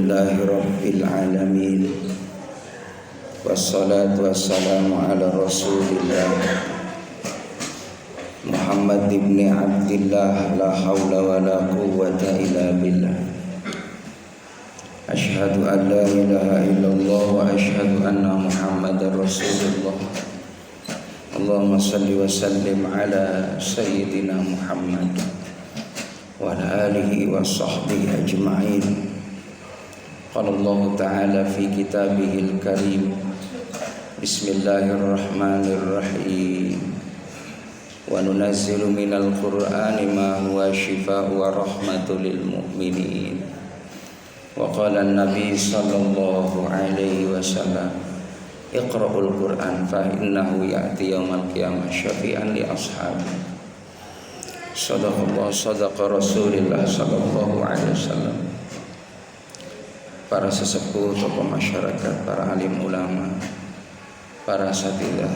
Alhamdulillahi Rabbil Alamin. Wassalatu wassalamu ala Rasulillah Muhammad ibn Abdillah. La hawla wa la quwwata illa billah. Ashhadu an la ilaha illallah wa ashhadu anna Muhammadar Rasulullah. Allahumma salli wa sallim ala Sayyidina Muhammad wa ala alihi wa sahbihi ajma'in. Qala Allah Ta'ala fi kitabihil karim. Bismillahirrahmanirrahim. Wa nunazzilu minal Qur'ani ma huwa shifaa'un wa rahmatul lil mu'minin. Wa qala an-nabi sallallahu alaihi wasallam, Iqra'ul Qur'an fa innahu ya'ti yaumal qiyamah syafi'an li ashabi. Sadaqallah, sadaqa Rasulullah sallallahu alaihi wasallam. Para sesepuh, tokoh masyarakat, para alim ulama, para asatidzah,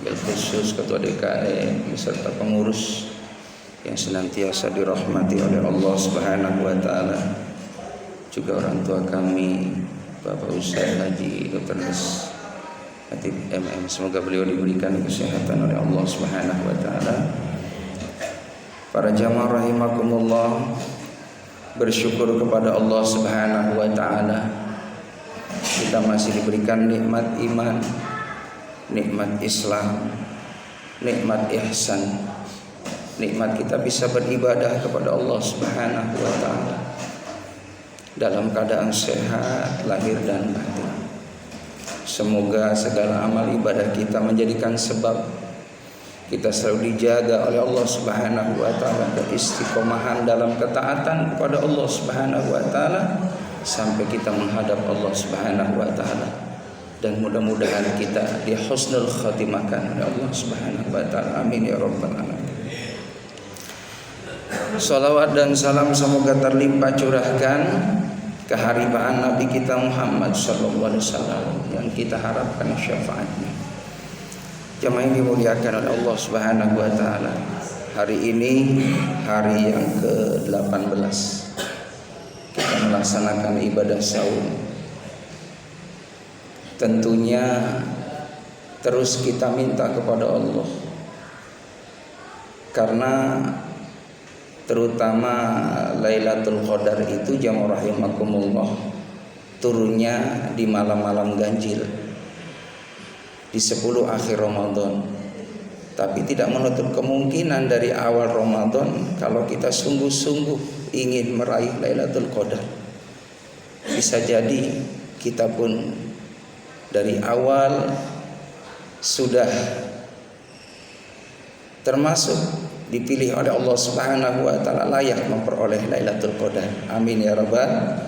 bil khusus ketua DKM beserta pengurus yang senantiasa dirahmati oleh Allah Subhanahu wa taala. Juga orang tua kami, Bapak Ustaz Haji Dr. Hatib MM, semoga beliau diberikan kesehatan oleh Allah Subhanahu wa taala. Para jamaah rahimakumullah, bersyukur kepada Allah Subhanahu wa taala kita masih diberikan nikmat iman, nikmat Islam, nikmat ihsan, nikmat kita bisa beribadah kepada Allah Subhanahu wa taala dalam keadaan sehat lahir dan batin. Semoga segala amal ibadah kita menjadikan sebab kita selalu dijaga oleh Allah Subhanahu wa taala keistiqomahan dalam ketaatan kepada Allah Subhanahu wa taala sampai kita menghadap Allah Subhanahu wa taala, dan mudah-mudahan kita di husnul khatimahkan oleh Allah Subhanahu wa taala. Amin ya rabbal alamin. Salawat dan salam semoga terlimpah curahkan keharibaan Nabi kita Muhammad sallallahu alaihi wasallam yang kita harapkan syafaatnya. Jamaah yang dimuliakan oleh Allah Subhanahu wa taala, hari ini hari yang ke-18 kita melaksanakan ibadah saum. Tentunya terus kita minta kepada Allah, karena terutama Lailatul Qadar itu jamaah rahimakumullah turunnya di malam-malam ganjil, di 10 akhir Ramadan. Tapi tidak menutup kemungkinan dari awal Ramadan kalau kita sungguh-sungguh ingin meraih Lailatul Qadar, bisa jadi kita pun dari awal sudah termasuk dipilih oleh Allah Subhanahu wa taala layak memperoleh Lailatul Qadar. Amin ya rabbal.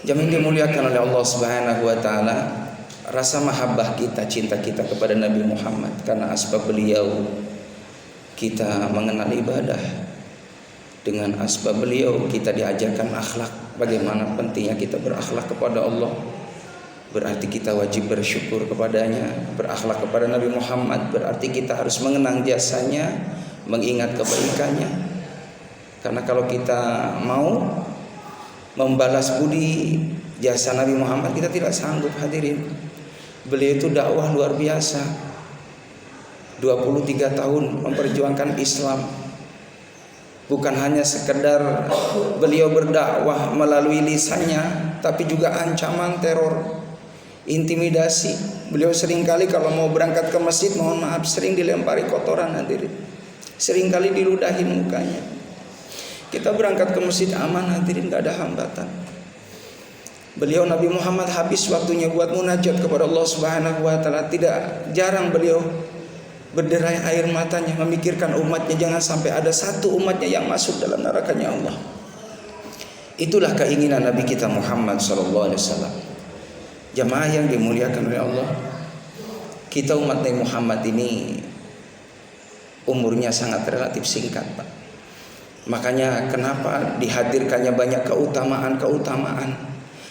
Jamin dimuliakan oleh Allah Subhanahu wa taala. Rasa mahabbah kita, cinta kita kepada Nabi Muhammad karena asbab beliau kita mengenal ibadah. Dengan asbab beliau kita diajarkan akhlak, bagaimana pentingnya kita berakhlak kepada Allah. Berarti kita wajib bersyukur kepadanya. Berakhlak kepada Nabi Muhammad berarti kita harus mengenang jasanya, mengingat kebaikannya. Karena kalau kita mau membalas budi jasa Nabi Muhammad, kita tidak sanggup, hadirin. Beliau itu dakwah luar biasa, 23 tahun memperjuangkan Islam. Bukan hanya sekedar beliau berdakwah melalui lisannya, tapi juga ancaman teror, intimidasi. Beliau seringkali kalau mau berangkat ke masjid, mohon maaf, sering dilempari kotoran, hadirin. Seringkali diludahin mukanya. Kita berangkat ke masjid aman, hadirin, gak ada hambatan. Beliau Nabi Muhammad habis waktunya buat munajat kepada Allah Subhanahu wa taala. Tidak jarang beliau berderai air matanya memikirkan umatnya, jangan sampai ada satu umatnya yang masuk dalam nerakanya Allah. Itulah keinginan Nabi kita Muhammad sallallahu alaihi wasallam. Jamaah yang dimuliakan oleh Allah, kita umat Nabi Muhammad ini umurnya sangat relatif singkat, Pak. Makanya kenapa dihadirkannya banyak keutamaan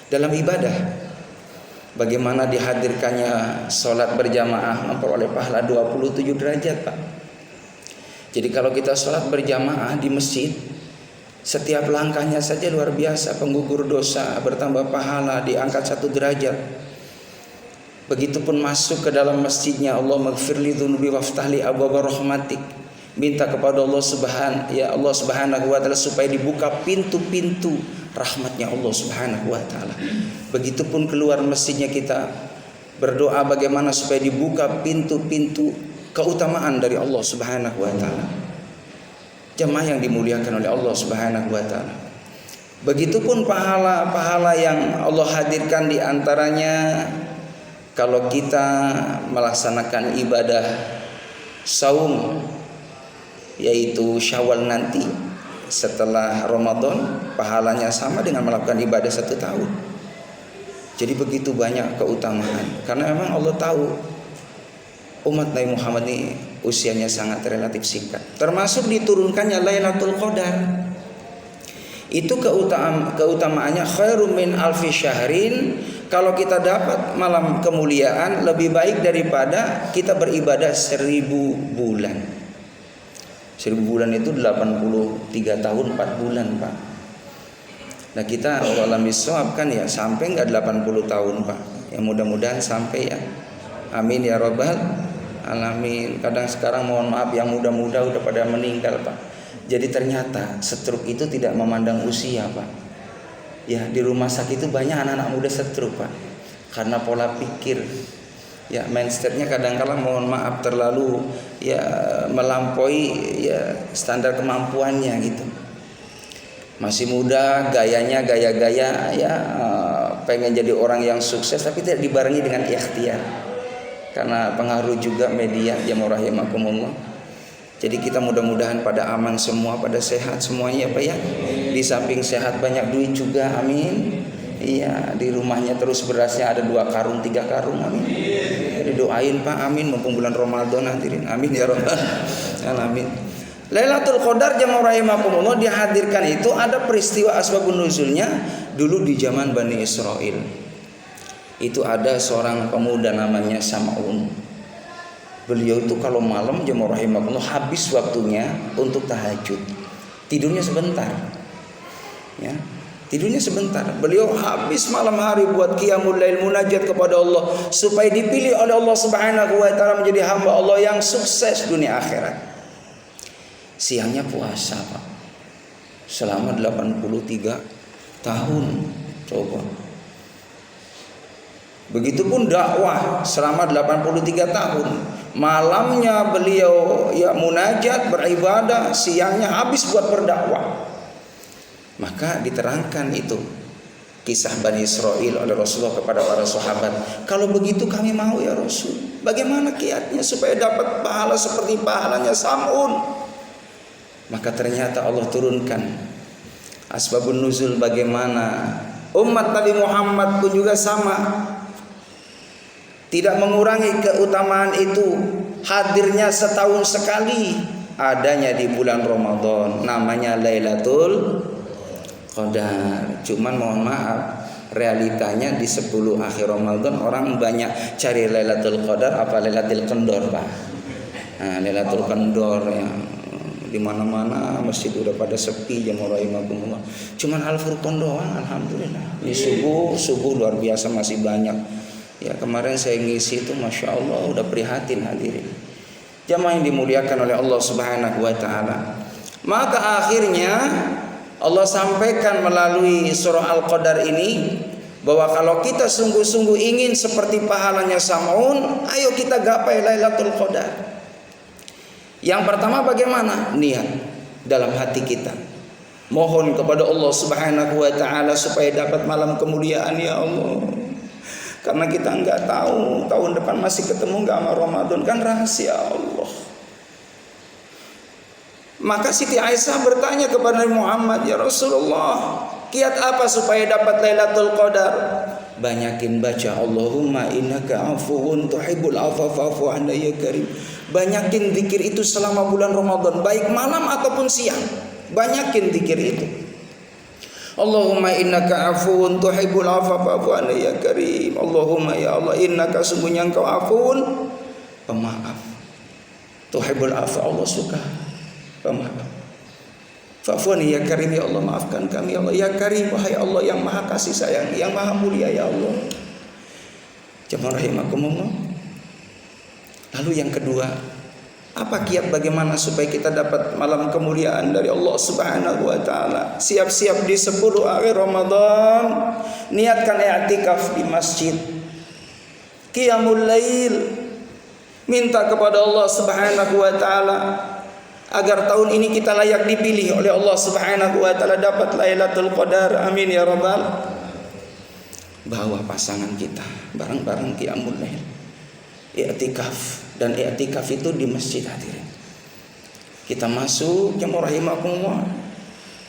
dalam ibadah. Bagaimana dihadirkannya sholat berjamaah memperoleh pahala 27 derajat, Pak. Jadi kalau kita sholat berjamaah di masjid, Setiap langkahnya saja luar biasa, penggugur dosa, bertambah pahala, diangkat 1 derajat. Begitupun masuk ke dalam masjidnya, Allah maghfirli dzunubi waftahli abwaaba rahmatik. Minta kepada Allah Subhanahu wa taala supaya dibuka pintu-pintu rahmatnya Allah Subhanahu wa taala. Begitupun keluar masjidnya kita berdoa bagaimana supaya dibuka pintu-pintu keutamaan dari Allah Subhanahu wa taala. Jemaah yang dimuliakan oleh Allah Subhanahu wa taala. Begitupun pahala-pahala yang Allah hadirkan, di antaranya kalau kita melaksanakan ibadah saum, yaitu Syawal nanti setelah Ramadan, pahalanya sama dengan melakukan ibadah 1 tahun. Jadi begitu banyak keutamaan, karena memang Allah tahu umat Nabi Muhammad ini usianya sangat relatif singkat. Termasuk diturunkannya Lailatul Qadar. Itu keutamaannya khairum min alfi syahrin. Kalau kita dapat malam kemuliaan, lebih baik daripada kita beribadah 1000 bulan. 1000 bulan itu 83 tahun 4 bulan, Pak. Nah, kita wallahualam bissawab kan ya sampai enggak 80 tahun, Pak. Ya mudah-mudahan sampai ya. Amin ya rabbal alamin. Kadang sekarang mohon maaf yang muda-muda udah pada meninggal, Pak. Jadi ternyata stroke itu tidak memandang usia, Pak. Ya, di rumah sakit itu banyak anak-anak muda stroke, Pak. Karena pola pikir ya mindsetnya kadang-kala mohon maaf terlalu ya melampaui ya standar kemampuannya gitu. Masih muda, gayanya gaya-gaya ya pengen jadi orang yang sukses, tapi tidak dibarengi dengan ikhtiar. Karena pengaruh juga media, ya rahimakumullah. Jadi kita mudah-mudahan pada aman semua, pada sehat semuanya ya Pak ya. Di samping sehat banyak duit juga, amin. Iya, di rumahnya terus berasnya ada 2 karung 3 karung, amin. Didoain Pak, amin, mumpung bulan Ramadan hadirin, amin ya rabbal alamin. Lailatul Qadar jamaah rahimakumullah dihadirkan itu ada peristiwa asbabun nuzulnya dulu di zaman Bani Israel. Itu ada seorang pemuda namanya Sam'un. Beliau itu kalau malam jemaah rahimakumullah habis waktunya untuk tahajud. Tidurnya sebentar. Ya. Tidurnya sebentar. Beliau habis malam hari buat qiyamul lail, munajat kepada Allah supaya dipilih oleh Allah Subhanahu wa taala menjadi hamba Allah yang sukses dunia akhirat. Siangnya puasa, Pak. Selama 83 tahun. Coba. Begitupun dakwah selama 83 tahun. Malamnya beliau ya munajat, beribadah, siangnya habis buat berdakwah. Maka diterangkan itu kisah Bani Israel oleh Rasulullah kepada para sahabat. Kalau begitu kami mau ya Rasul. Bagaimana kiatnya supaya dapat pahala seperti pahalanya Sam'un? Maka ternyata Allah turunkan asbabun nuzul bagaimana umat Nabi Muhammad pun juga sama. Tidak mengurangi keutamaan itu, hadirnya setahun sekali, adanya di bulan Ramadan, namanya Lailatul Qadar. Cuman mohon maaf, realitanya di 10 akhir Ramadan orang banyak cari Lailatul Qadar apa Lailatul Qadar, Pak. Nah, Lailatul Qadar yang di mana-mana masjid udah pada sepi jemaah rahimakumullah. Cuman Al-Furqan doang alhamdulillah. Ini subuh luar biasa masih banyak. Ya kemarin saya ngisi itu Masya Allah udah prihatin hadirin. Jamaah yang dimuliakan oleh Allah Subhanahu wa ta'ala. Maka akhirnya Allah sampaikan melalui surah Al-Qadar ini bahwa kalau kita sungguh-sungguh ingin seperti pahalanya Sam'un, ayo kita gapai Lailatul Qadar. Yang pertama bagaimana? Niat dalam hati kita. Mohon kepada Allah Subhanahu wa ta'ala supaya dapat malam kemuliaan ya Allah. Karena kita enggak tahu tahun depan masih ketemu enggak sama Ramadan, kan rahasia Allah. Maka Siti Aisyah bertanya kepada Nabi Muhammad, ya Rasulullah, kiat apa supaya dapat Lailatul Qadar? Banyakin baca Allahumma innaka afuwun tuhibbul afwa fa'fu anna ya karim. Banyakin zikir itu selama bulan Ramadan, baik malam ataupun siang. Banyakin zikir itu. Allahumma innaka afuwun tuhibbul afwa fa'fu anna ya karim. Allahumma ya Allah, innaka sungguhnya engkau afuwun, pemaaf. Tuhibbul afwa, Allah suka pemaaf. Fa'fuani ya Karim ya Allah, maafkan kami ya Allah. Ya Karim, wahai Allah yang maha kasih sayang, yang maha mulia ya Allah. Jemaah rahimakumullah. Lalu yang kedua, apa kiat bagaimana supaya kita dapat malam kemuliaan dari Allah Subhanahu wa taala? Siap-siap di 10 akhir Ramadan, niatkan i'tikaf di masjid. Qiyamul lail, minta kepada Allah Subhanahu wa taala agar tahun ini kita layak dipilih oleh Allah Subhanahu wa taala dapat Lailatul Qadar. Amin ya rabbal. Bawa pasangan kita bareng-bareng qiyamul lail, i'tikaf, dan i'tikaf itu di masjid hadirin. Kita masuk, jemaah rahimakumullah,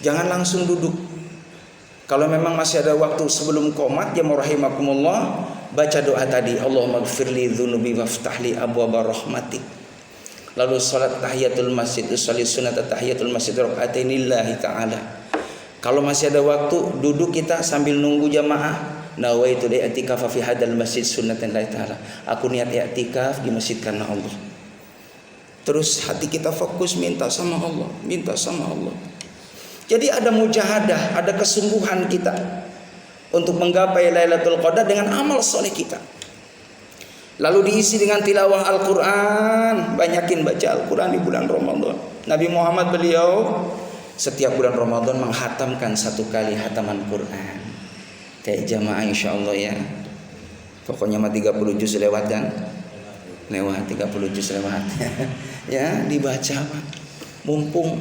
jangan langsung duduk. Kalau memang masih ada waktu sebelum qomat, jemaah rahimakumullah, baca doa tadi, Allahumma gfirli dzunubi waftahli abwaaba rahmatik. Lalu salat tahiyatul masjid, salat sunat tahiyatul masjid rakaatain lillahi taala. Kalau masih ada waktu, duduk kita sambil nunggu jamaah. Nawaitu i'tikaf fi hadzal masjid sunnatan lillahi taala. Aku niat i'tikaf di masjid karena Allah. Terus hati kita fokus minta sama Allah, minta sama Allah. Jadi ada mujahadah, ada kesungguhan kita untuk menggapai Lailatul Qadar dengan amal soleh kita. Lalu diisi dengan tilawah Al-Quran, banyakin baca Al-Quran di bulan Ramadan. Nabi Muhammad beliau setiap bulan Ramadan menghatamkan 1 kali hataman Quran. Kayak jamaah insyaallah ya. Pokoknya mah 30 juz lewat kan? Lewat 30 juz lewat. Ya, dibaca Pak. Mumpung.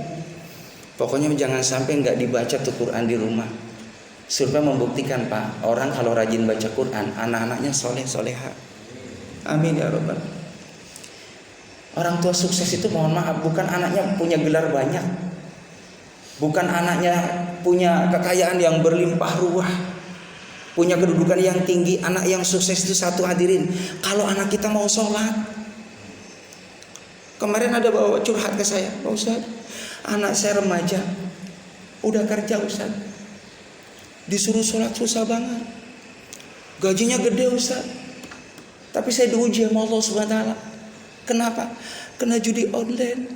Pokoknya jangan sampai enggak dibaca tuh Quran di rumah. Survei membuktikan Pak, orang kalau rajin baca Quran, anak-anaknya soleh soleha. Amin ya rabbal. Orang tua sukses itu mohon maaf bukan anaknya punya gelar banyak, bukan anaknya punya kekayaan yang berlimpah ruah, punya kedudukan yang tinggi. Anak yang sukses itu satu hadirin, kalau anak kita mau sholat. Kemarin ada bawa curhat ke saya, Pak Ustaz, anak saya remaja, udah kerja Ustaz, disuruh sholat susah banget, gajinya gede Ustaz, tapi saya diuji sama Allah Subhanahu wa taala. Kenapa? Kena judi online.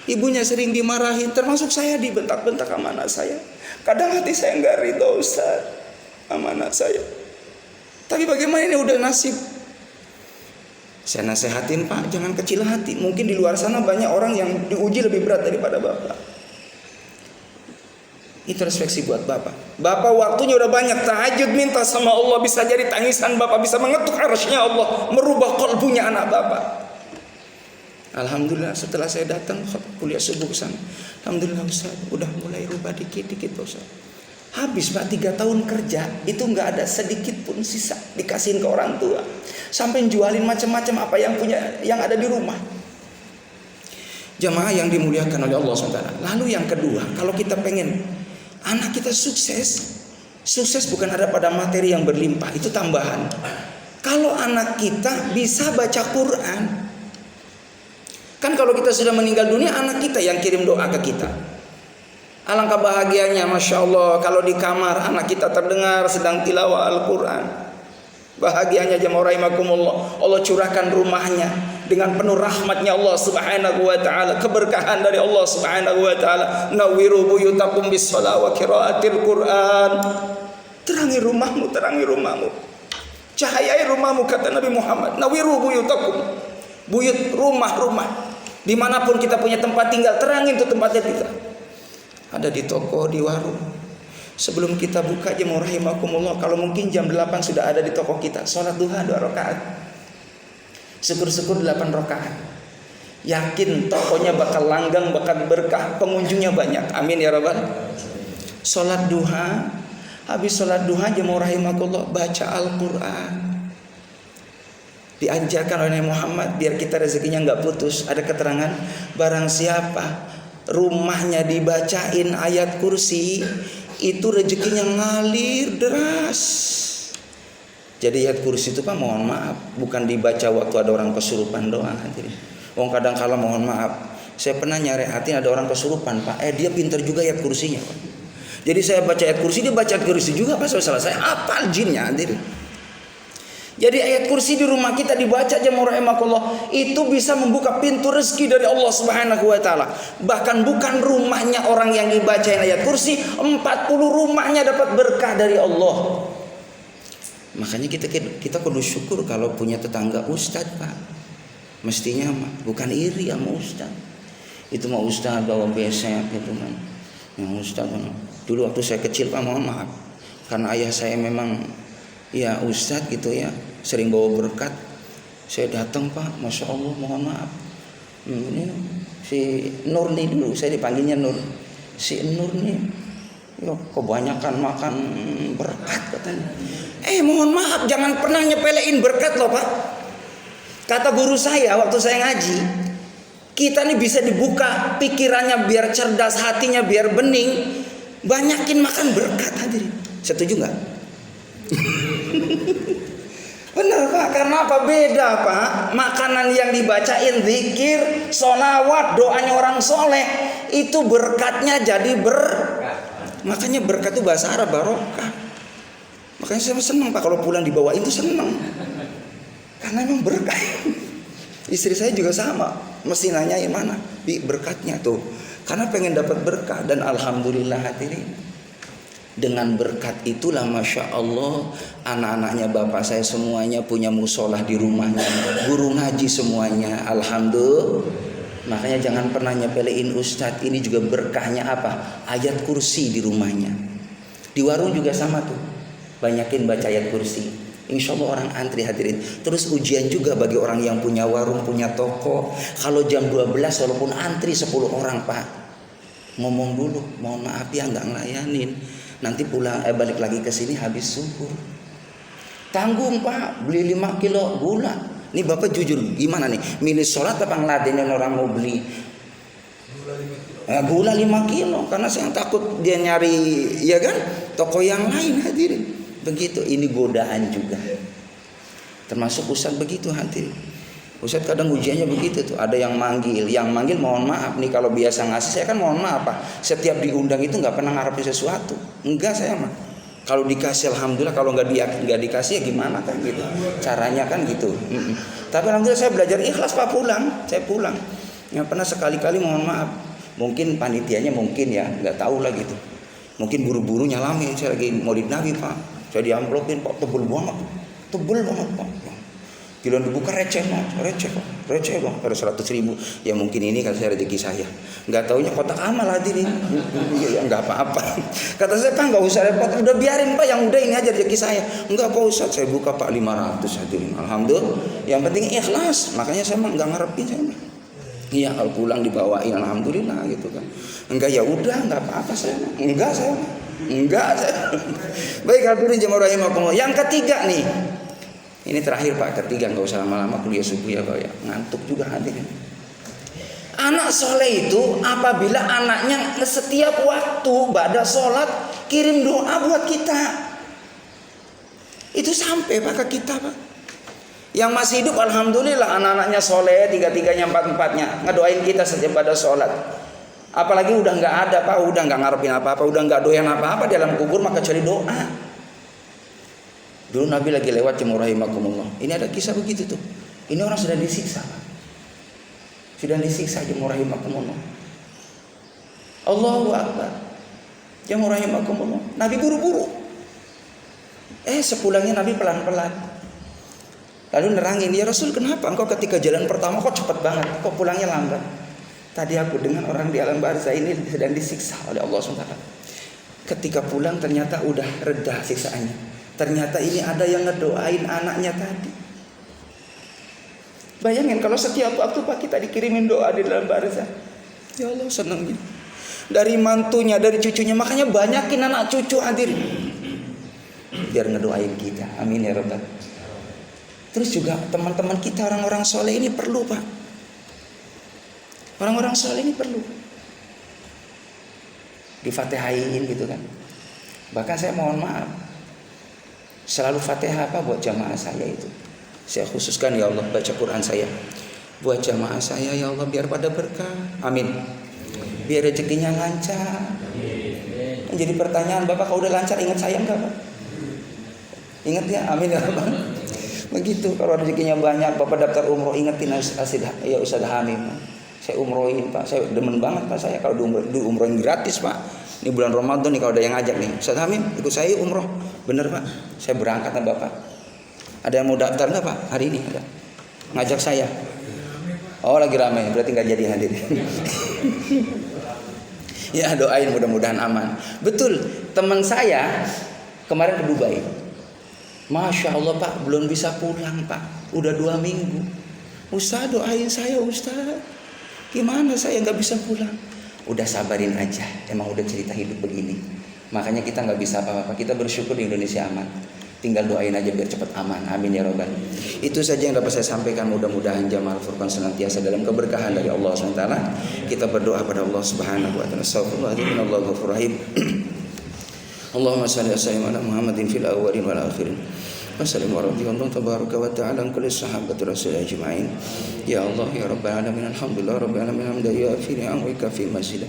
Ibunya sering dimarahin, termasuk saya dibentak-bentak sama anak saya. Kadang hati saya enggak ridho Ustaz sama anak saya. Tapi bagaimana, ini udah nasib. Saya nasehatin Pak, jangan kecil hati. Mungkin di luar sana banyak orang yang diuji lebih berat daripada Bapak. Introspeksi buat Bapak. Bapak waktunya udah banyak tahajud, minta sama Allah, bisa jadi tangisan Bapak bisa mengetuk arsy-Nya Allah, merubah kalbunya anak Bapak. Alhamdulillah setelah saya datang kuliah subuh ke sana, alhamdulillah Ustaz, udah mulai rubah dikit-dikit Ustaz. Habis Pak 3 tahun kerja, itu nggak ada sedikit pun sisa dikasihin ke orang tua. Sampai jualin macam-macam apa yang punya, yang ada di rumah. Jamaah yang dimuliakan oleh Allah SWT. Lalu yang kedua, kalau kita pengen anak kita sukses, sukses bukan ada pada materi yang berlimpah, itu tambahan. Kalau anak kita bisa baca Quran, kan kalau kita sudah meninggal dunia, anak kita yang kirim doa ke kita. Alangkah bahagianya, Masya Allah, kalau di kamar anak kita terdengar sedang tilawah Al-Quran. Bahagianya jemaah rahimakumullah, Allah curahkan rumahnya dengan penuh rahmatnya Allah Subhanahu wa taala, keberkahan dari Allah Subhanahu wa taala. Nawiru buyutakum bis-shalah wa qiraatil Quran. Terangi rumahmu, terangi rumahmu. Cahayai rumahmu, kata Nabi Muhammad. Nawiru buyutakum. Buyut, rumah-rumah. Dimanapun kita punya tempat tinggal, terangin tuh tempatnya kita. Ada di toko, di warung. Sebelum kita buka jemaah rahimakumullah, kalau mungkin jam 8 sudah ada di toko kita. Salat duha 2 rakaat. Syukur-syukur 8 rakaat. Yakin tokonya bakal langgang, bakal berkah, pengunjungnya banyak. Amin ya rabbal. Salat duha, habis salat duha jemaah rahimakumullah baca Al-Qur'an. Diajarkan oleh Muhammad biar kita rezekinya enggak putus. Ada keterangan, barang siapa rumahnya dibacain ayat kursi, itu rezekinya ngalir deras. Jadi ayat kursi itu Pak, mohon maaf, bukan dibaca waktu ada orang kesurupan doang. Wong kadang kala mohon maaf, saya pernah nyareatin ada orang kesurupan Pak, dia pintar juga ayat kursinya Pak. Jadi saya baca ayat kursi, dia baca ayat kursi juga Pak, selesai hafal jinnya. Jadi ayat kursi di rumah kita dibaca jemaah rahimakumullah, itu bisa membuka pintu rezeki dari Allah Subhanahu wa taala. Bahkan bukan rumahnya orang yang dibacain ayat kursi, 40 rumahnya dapat berkah dari Allah. Makanya kita kudu syukur kalau punya tetangga ustadz, Pak. Mestinya bukan iri sama ustadz. Itu mah ustadz bawa besek gitu kan. Yang ustadz dulu waktu saya kecil, Pak, mohon maaf. Karena ayah saya memang ya ustadz gitu ya, sering bawa berkat. Saya datang, Pak, Masya Allah, mohon maaf. Ini si Nur nih, dulu saya dipanggilnya Nur. Si Nur nih, ya, kebanyakan makan berkat katanya. Mohon maaf, jangan pernah nyepelein berkat loh, Pak. Kata guru saya waktu saya ngaji, kita nih bisa dibuka pikirannya biar cerdas, hatinya biar bening, banyakin makan berkat. Hadirin, setuju nggak? Benar, Pak. Karena apa? Beda, Pak. Makanan yang dibacain zikir, sholawat, doanya orang soleh, itu berkatnya jadi makanya berkat itu bahasa Arab barokah. Makanya saya senang, Pak, kalau pulang dibawain itu senang. Karena memang berkah. Istri saya juga sama, mesti nanyain mana berkatnya tuh. Karena pengen dapat berkah. Dan alhamdulillah hadirin, dengan berkat itulah Masya Allah, anak-anaknya bapak saya semuanya punya musolah di rumahnya, guru ngaji semuanya, alhamdulillah. Makanya jangan pernah nyepelein ustadz. Ini juga berkahnya apa? Ayat kursi di rumahnya. Di warung juga sama tuh, banyakin baca ayat kursi, insya Allah orang antri hadirin. Terus ujian juga bagi orang yang punya warung, punya toko. Kalau jam 12 walaupun antri 10 orang, Pak, ngomong dulu, mohon maaf ya nggak ngelayanin, nanti pulang balik lagi ke sini habis subuh. Tanggung, Pak, beli 5 kilo gula. Nih Bapak jujur gimana nih, milih sholat apa ngeladenin orang mau beli gula 5 kilo? Karena saya takut dia nyari, ya kan, toko yang lain hadirin. Begitu, ini godaan juga. Termasuk Ustadz begitu hadirin. Ustadz kadang ujiannya begitu tuh, ada yang manggil mohon maaf nih, kalau biasa ngasih saya kan mohon maaf, Pak, setiap diundang itu nggak pernah ngarepin sesuatu, enggak saya mah. Kalau dikasih alhamdulillah, kalau nggak dikasih ya gimana kan gitu, caranya kan gitu. Tapi alhamdulillah saya belajar ikhlas, Pak, saya pulang. Nggak pernah sekali-kali mohon maaf. Mungkin panitianya mungkin ya nggak tahu lah gitu. Mungkin buru-buru nyalamin, saya lagi maulid Nabi, Pak, saya diamplopin, Pak, tebel banget Pak. Giliran dibuka receh bang, ada 100.000. Ya mungkin ini kan saya rezeki saya. Nggak taunya kotak amal hadirin. Ya nggak apa-apa. Kata saya, Pak, nggak usah repot, udah biarin, Pak, yang udah ini aja rezeki saya. Enggak, Pak Ustadz, saya buka, Pak, 500 hadirin. Alhamdulillah. Yang penting ikhlas. Makanya saya mah nggak ngarepin saya. Iya, kalau pulang dibawain alhamdulillah gitu kan. Enggak, ya udah nggak apa-apa saya. Enggak. Baik hadirin jemaah rahimakumullah. Yang ketiga nih. Ini terakhir, Pak, ketiga, nggak usah lama-lama, kuliah subuh ya, Pak, ya, ngantuk juga hadirin. Anak soleh itu apabila anaknya setiap waktu ba'da sholat kirim doa buat kita, itu sampai, Pak, ke kita, Pak. Yang masih hidup alhamdulillah anak-anaknya soleh, tiga-tiganya, empat-empatnya ngedoain kita setiap ba'da sholat. Apalagi udah nggak ada, Pak, udah nggak ngarepin apa-apa, udah nggak doyan apa-apa di dalam kubur, maka cari doa. Dulu Nabi lagi lewat jemaah rahimakumullah. Ini ada kisah begitu tuh. Ini orang sudah disiksa, Pak. Sudah disiksa jemaah rahimakumullah. Allahu Akbar. Jemaah rahimakumullah. Nabi buru-buru. Sepulangnya Nabi pelan-pelan. Lalu nerangin, ya Rasul, kenapa engkau ketika jalan pertama kok cepat banget, kok pulangnya lambat? Tadi aku dengar orang di alam barzah ini sedang disiksa oleh Allah SWT. Ketika pulang ternyata udah reda siksaannya. Ternyata ini ada yang ngedoain anaknya tadi. Bayangin kalau setiap waktu, Pak, kita dikirimin doa di dalam barzah. Ya Allah, senang gitu. Dari mantunya, dari cucunya, makanya banyakin anak cucu hadir biar ngedoain kita. Amin ya Rabbal. Terus juga teman-teman kita orang-orang soleh ini perlu, Pak. Orang-orang soleh ini perlu difatihain gitu kan. Bahkan saya mohon maaf, selalu Fatihah apa buat jamaah saya itu. Saya khususkan, ya Allah, baca Quran saya buat jamaah saya, ya Allah, biar pada berkah. Amin. Biar rezekinya lancar. Jadi pertanyaan, Bapak kalau udah lancar ingat saya enggak, Pak? Ingat ya, amin ya Bapak. Begitu kalau rezekinya banyak, Bapak daftar umroh ingetin ya Ustaz Hamim. Saya umrohin Pak, saya demen banget Pak saya kalau diumrohin gratis Pak. Ini bulan Ramadan nih kalau ada yang ngajak nih, Ustaz Hamim ikut saya umroh. Bener Pak, saya berangkat sama Bapak. Ada yang mau daftar nggak Pak? Hari ini ada. Ngajak saya. Oh lagi ramai, berarti nggak jadi hadir. Ya doain mudah-mudahan aman. Betul, teman saya kemarin ke Dubai. Masya Allah Pak, belum bisa pulang Pak. Udah 2 minggu. Ustaz doain saya Ustaz. Gimana saya nggak bisa pulang? Udah sabarin aja. Emang udah cerita hidup begini. Makanya kita nggak bisa apa-apa. Kita bersyukur di Indonesia aman. Tinggal doain aja biar cepat aman. Amin ya Rabbal. Itu saja yang dapat saya sampaikan. Mudah-mudahan Jamaah Al-Furqan senantiasa dalam keberkahan dari Allah SWT. Kita berdoa pada Allah Subhanahu wa taala. Astagfirullahaladzim. Allahu ghafurur rahim. Allahumma salli ala Muhammadin fil awwalin wal akhirin. Wasallam warahmatullahi tabaraka wa ta'ala an kulli sahabati rasul ajma'in. Ya Allah ya rabbal alamin alhamdulillah rabbil alamin hamdan yu'affi ni'amaka fi masjid.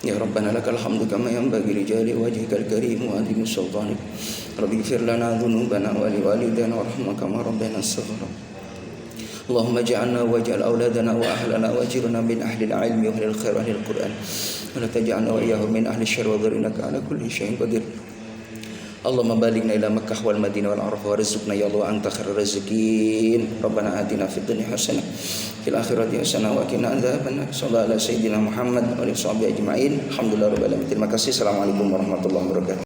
Ya rabbana lakal hamdu kama yanbaghi li jalali wajhikal karim wa 'azimi sultanik. Rabbi ighfir lana dhunubana wa li walidayna warhamna kama rabbayana shaghira. Allahumma ij'alna waj'al auladana wa ahlana waj'alna min ahli al-'ilmi wa ahli al-khair wa ahli al-Qur'an. Wa la taj'alna wa iyyahum min ahli asy-syarri wa innaka 'ala kulli syai'in qadir. Allahumma balighna ila Makkah wal Madinah wal Arafah warzuqna ya Allah anta khairur raziqin. Rabbana atina fid dunya hasanah fil akhirati hasanah wa qina adzabannar. Shallallahu ala sayyidina Muhammad wa alihi washabbihi ajma'in. Alhamdulillah rabbil alamin. Terima kasih. Assalamualaikum warahmatullahi wabarakatuh.